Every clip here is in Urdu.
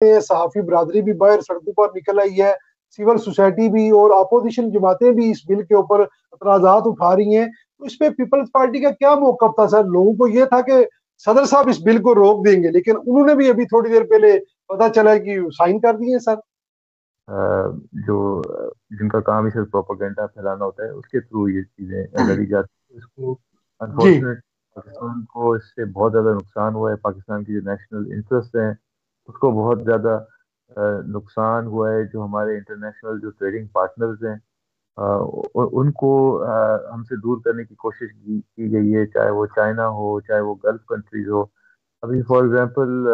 صحافی برادری بھی باہر سڑکوں پر نکل آئی ہے، سول سوسائٹی بھی اور اپوزیشن جماعتیں بھی اس بل کے اوپر اعتراضات اٹھا رہی ہیں. تو اس پہ پیپلز پارٹی کا کیا موقف تھا سر؟ لوگوں کو یہ تھا کہ صدر صاحب اس بل کو روک دیں گے، لیکن انہوں نے بھی ابھی تھوڑی دیر پہلے پتا چلا ہے کہ سائن کر دیے سر. جو جن کا کام ہی صرف پروپیگنڈا پھیلانا ہوتا ہے، اس کے تھرو یہ چیزیں لڑی جاتی ہیں. اس کو جی انفارچونیٹ پاکستان کو اس سے بہت زیادہ نقصان ہوا ہے. پاکستان کی جو نیشنل انٹرسٹ ہیں اس کو بہت زیادہ نقصان ہوا ہے. جو ہمارے انٹرنیشنل جو ٹریڈنگ پارٹنرز ہیں ان کو ہم سے دور کرنے کی کوشش کی گئی ہے، چاہے وہ چائنا ہو، چاہے وہ گلف کنٹریز ہو. ابھی for example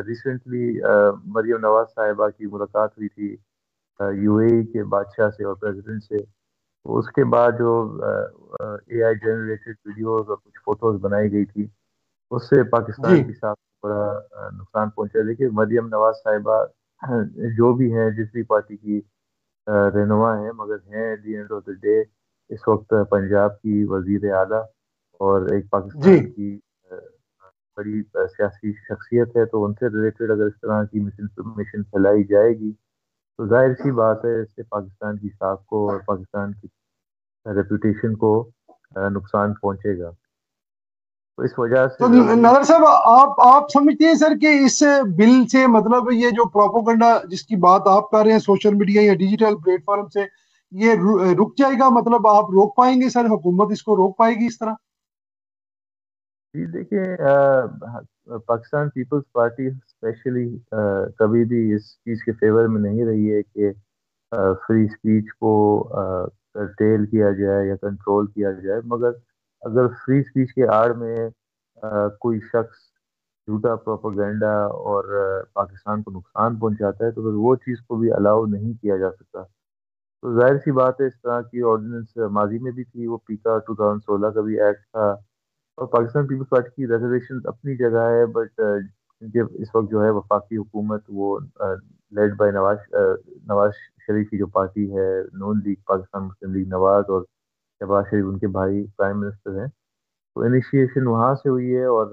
recently Maryam Nawaz صاحبہ کی ملاقات ہوئی تھی یو اے ای کے بادشاہ سے اور پریزیڈنٹ سے. تو اس کے بعد جو اے آئی جنریٹڈ ویڈیوز اور کچھ فوٹوز بنائی گئی تھی، اس سے جی پاکستان کی صاحب کو بڑا نقصان پہنچا. دیکھیے مریم نواز صاحبہ جو بھی ہیں، جس بھی پارٹی کی رہنما ہیں، مگر ہیں at the end of the day اس وقت پنجاب کی وزیر اعلیٰ اور ایک جی پاکستان کی بڑی سیاسی شخصیت ہے. تو ان سے ریلیٹڈ اگر اس طرح کی مس انفارمیشن پھیلائی جائے گی تو ظاہر سی بات ہے اس سے پاکستان کی ساکھ کو اور پاکستان کی ریپوٹیشن کو نقصان پہنچے گا. تو اس وجہ تو سے ضروری. نادر صاحب، آپ سمجھتے ہیں سر کہ اس بل سے مطلب یہ جو پروپوگنڈا جس کی بات آپ کر رہے ہیں سوشل میڈیا یا ڈیجیٹل پلیٹ فارم سے، یہ رک جائے گا؟ مطلب آپ روک پائیں گے سر؟ حکومت اس کو روک پائے گی اس طرح؟ جی دیکھیں، پاکستان پیپلز پارٹی اسپیشلی کبھی بھی اس چیز کے فیور میں نہیں رہی ہے کہ فری اسپیچ کو کرٹیل کیا جائے یا کنٹرول کیا جائے. مگر اگر فری اسپیچ کے آڑ میں کوئی شخص جھوٹا پروپیگنڈا اور پاکستان کو نقصان پہنچاتا ہے تو پھر وہ چیز کو بھی الاؤ نہیں کیا جا سکتا. تو ظاہر سی بات ہے اس طرح کی آرڈیننس ماضی میں بھی تھی. وہ پیکا 2016 کا بھی ایکٹ تھا. اور پاکستان پیپلز پارٹی کی ریزرویشن اپنی جگہ ہے، بٹ کیونکہ اس وقت جو ہے وفاقی حکومت وہ لیڈ بائی نواز شریف کی جو پارٹی ہے، نون لیگ پاکستان مسلم لیگ نواز، اور شہباز شریف ان کے بھائی پرائم منسٹر ہیں. تو انیشیشن وہاں سے ہوئی ہے اور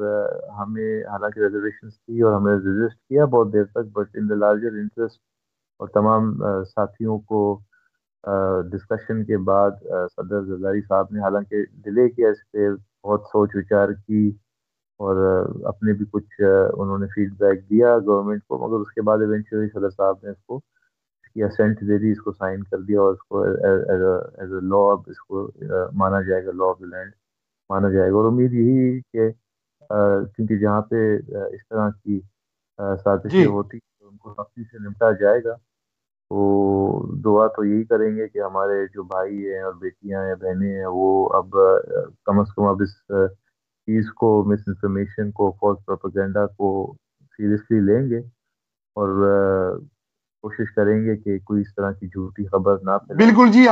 ہمیں حالانکہ ریزرویشنز تھی اور ہمیں ریزسٹ کیا بہت دیر تک، but in the larger interest اور تمام ساتھیوں کو ڈسکشن کے بعد صدر زرداری صاحب نے حالانکہ ڈیلے کیا اس پہ، بہت سوچ وچار کی اور اپنے بھی کچھ انہوں نے فیڈ بیک دیا گورنمنٹ کو، مگر اس کے بعد ایونچولی صدر صاحب نے اس کو کی اسینٹ دے دی، اس کو سائن کر دیا اور اس کو ایز اے لا اب اس کو مانا جائے گا، لا آف دا لینڈ مانا جائے گا. اور امید یہی کہ کیونکہ جہاں پہ اس طرح کی سازشیں جی ہوتی تو ان کو سختی سے نمٹا جائے گا. تو دعا تو یہی کریں گے کہ ہمارے جو بھائی ہیں اور بیٹیاں یا بہنیں ہیں وہ اب کم از کم اب اس چیز کو، مس انفارمیشن کو، فالس پروپیگنڈا کو سیریسلی لیں گے اور کوشش کریں گے کہ کوئی اس طرح کی جھوٹی خبر نہ پھیلائیں. بالکل جی.